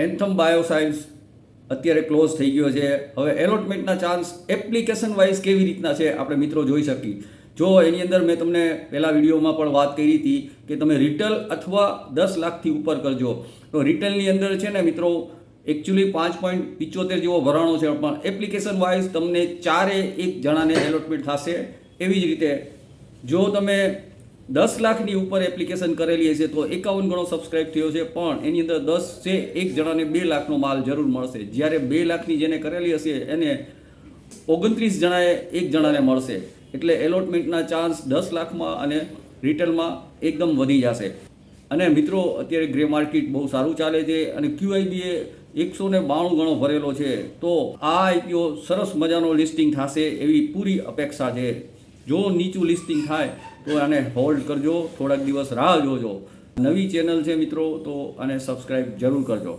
Anthem bioscience અત્યારે close થઈ ગયો છે. હવે એલોટમેન્ટના ચાન્સ એપ્લિકેશન વાઇઝ કેવી રીતના છે આપણે મિત્રો જોઈ શકીએ. જો એની અંદર મેં તમને પહેલા વિડીયોમાં પણ વાત કરી હતી કે તમે રિટેલ અથવા 10 લાખથી ઉપર કરજો. તો રિટેલની અંદર છે ને મિત્રો એકચ્યુઅલી 5.75 જેવો ભરાણો છે, પણ એપ્લિકેશન વાઇઝ તમને 1 જણાને એલોટમેન્ટ થશે. એવી જ રીતે જો તમે 10 લાખની ઉપર એપ્લિકેશન કરેલી હશે તો 51 ગણો સબસ્ક્રાઇબ થયો છે, પણ એની અંદર 10 છે 1 જણાને 2 લાખનો માલ જરૂર મળશે. જ્યારે 2 લાખની જેને કરેલી હશે એને 29 જણાએ 1 જણાને મળશે. એટલે એલોટમેન્ટના ચાન્સ 10 લાખમાં અને રિટેલમાં એકદમ વધી જશે. અને મિત્રો અત્યારે ગ્રે માર્કેટ બહુ સારું ચાલે છે અને QIB એ 192 ગણો ભરેલો છે. તો આ IPO સરસ મજાનો લિસ્ટિંગ થશે એવી પૂરી અપેક્ષા છે. જો નીચું લિસ્ટિંગ થાય તો આને હોલ્ડ કરજો, થોડાક દિવસ રાહ જોજો. નવી ચેનલ છે મિત્રો, તો આને સબસ્ક્રાઈબ જરૂર કરજો.